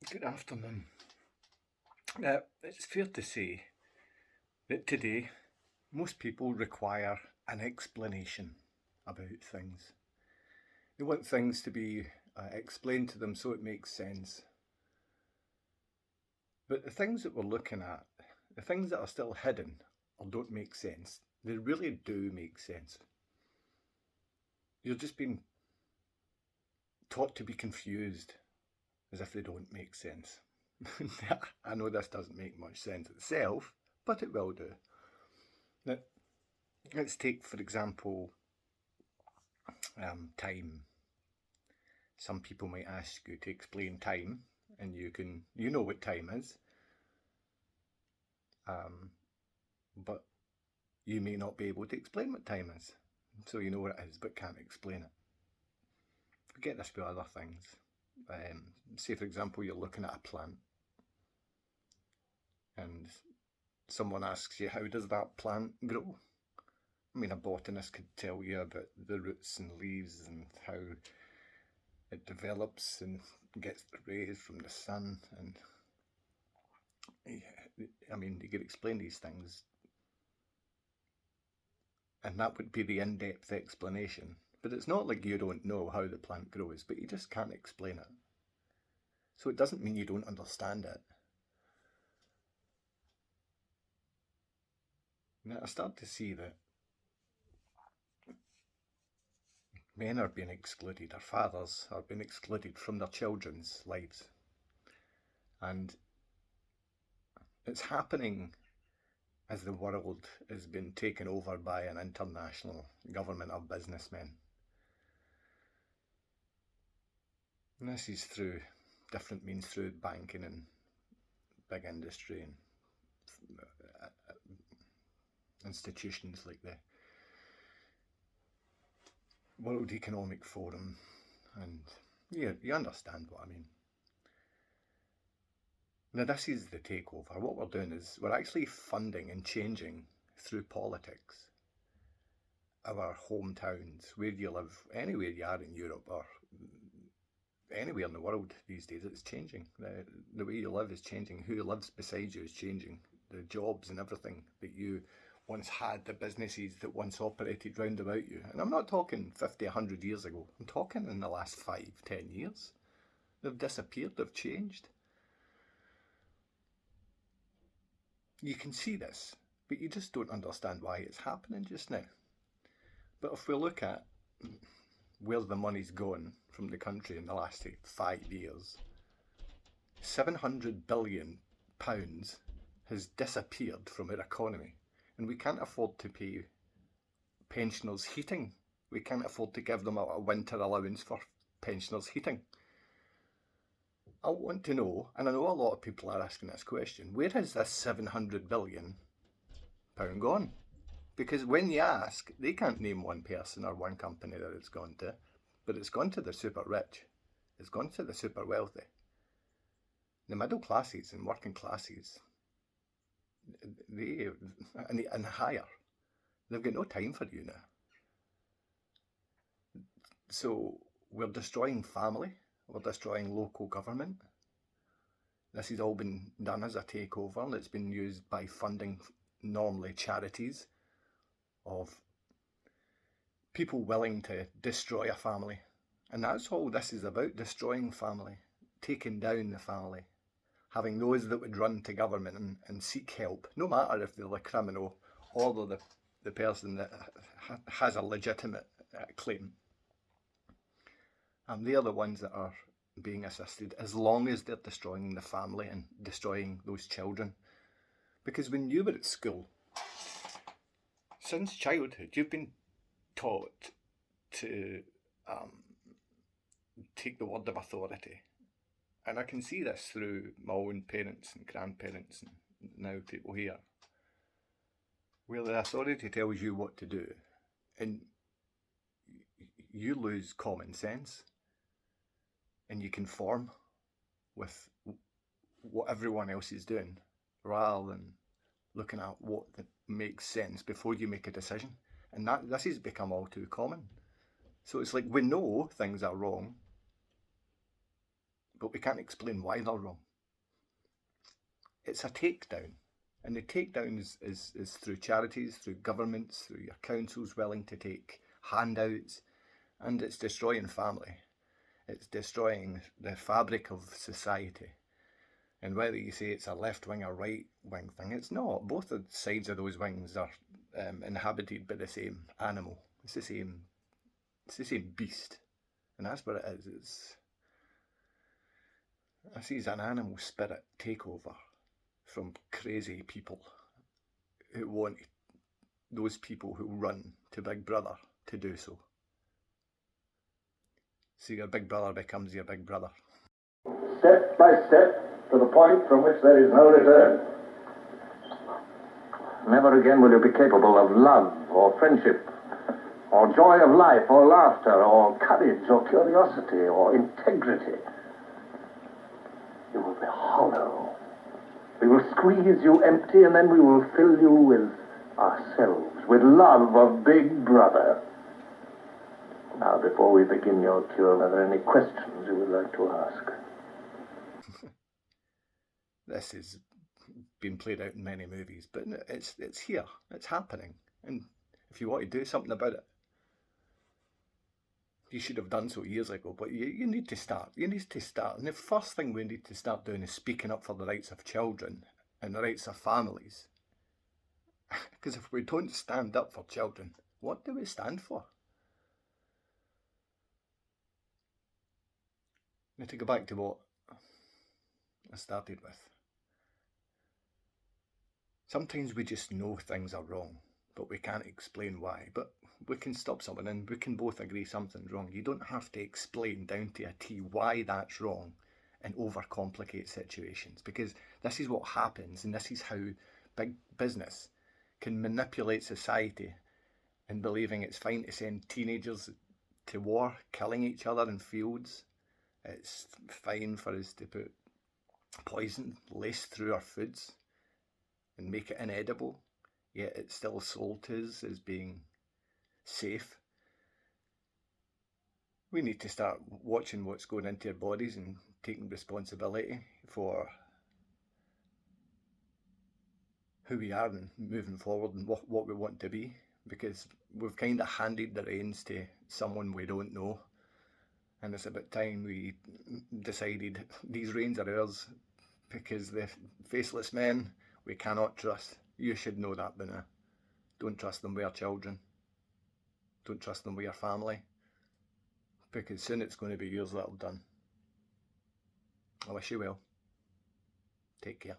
Good afternoon. It's fair to say that today most people require an explanation about things. They want things to be explained to them so it makes sense. But the things that we're looking at, the things that are still hidden or don't make sense, they really do make sense. You're just being taught to be confused as if they don't make sense. I know this doesn't make much sense itself, but it will do. Now, let's take, for example, time. Some people might ask you to explain time, and you know what time is, but you may not be able to explain what time is. So you know what it is, but can't explain it. We get this with other things. Say, for example, you're looking at a plant, and someone asks you, how does that plant grow? I mean, a botanist could tell you about the roots and leaves and how it develops and gets the rays from the sun. And I mean, you could explain these things, and that would be the in-depth explanation. But it's not like you don't know how the plant grows, but you just can't explain it. So it doesn't mean you don't understand it. Now I start to see that men are being excluded, our fathers are being excluded from their children's lives. And it's happening as the world has been taken over by an international government of businessmen. And this is through different means, through banking and big industry and institutions like the World Economic Forum, and you understand what I mean. Now this is the takeover. What we're doing is we're actually funding and changing through politics our hometowns, where you live, anywhere you are in Europe or anywhere in the world these days. It's changing. The way you live is changing. Who lives beside you is changing. The jobs and everything that you once had, the businesses that once operated round about you. And I'm not talking 50, 100 years ago. I'm talking in the last 5, 10 years. They've disappeared, they've changed. You can see this, but you just don't understand why it's happening just now. But if we look at where the money's gone from the country in the last 5 years, 700 billion pounds has disappeared from our economy. And we can't afford to pay pensioners heating. We can't afford to give them a winter allowance for pensioners heating. I want to know, and I know a lot of people are asking this question, where has this 700 billion pound gone? Because when you ask, they can't name one person or one company that it's gone to, but it's gone to the super rich. It's gone to the super wealthy. The middle classes and working classes, they and higher, they've got no time for you now. So we're destroying family, we're destroying local government. This has all been done as a takeover, and it's been used by funding normally charities of people willing to destroy a family. And that's all this is about, destroying family, taking down the family, having those that would run to government and seek help, no matter if they're the criminal or the person that has a legitimate claim. They are the ones that are being assisted, as long as they're destroying the family and destroying those children. Because when you were at school, since childhood, you've been taught to take the word of authority. And I can see this through my own parents and grandparents and now people here, where the authority tells you what to do and you lose common sense and you conform with what everyone else is doing rather than looking at what makes sense before you make a decision. And this has become all too common. So it's like we know things are wrong, but we can't explain why they're wrong. It's a takedown. And the takedown is through charities, through governments, through your councils willing to take handouts, and it's destroying family. It's destroying the fabric of society. And whether you say it's a left wing or right wing thing, it's not. Both sides of those wings are inhabited by the same animal. It's the same beast. And that's what it is. I see an animal spirit takeover from crazy people who want those people who run to Big Brother to do so. So your Big Brother becomes your Big Brother. Step by step to the point from which there is no return. Never again will you be capable of love or friendship, or joy of life, or laughter, or courage, or curiosity, or integrity. You will be hollow. We will squeeze you empty, and then we will fill you with ourselves, with love of Big Brother. Now, before we begin your cure, are there any questions you would like to ask? This has been played out in many movies, but it's here. It's happening. And if you want to do something about it, you should have done so years ago, but you need to start. You need to start. And the first thing we need to start doing is speaking up for the rights of children and the rights of families. Because if we don't stand up for children, what do we stand for? I need to go back to what I started with. Sometimes we just know things are wrong, but we can't explain why. But we can stop someone and we can both agree something's wrong. You don't have to explain down to a T why that's wrong and overcomplicate situations, because this is what happens, and this is how big business can manipulate society in believing it's fine to send teenagers to war, killing each other in fields. It's fine for us to put poison laced through our foods and make it inedible, yet it's still sold to us as being safe. We need to start watching what's going into our bodies and taking responsibility for who we are and moving forward and what we want to be, because we've kind of handed the reins to someone we don't know, and it's about time we decided these reins are ours, because the faceless men we cannot trust. You should know that by now. Don't trust them with our children. Don't trust them with your family, because soon it's going to be yours that'll done. I wish you well. Take care.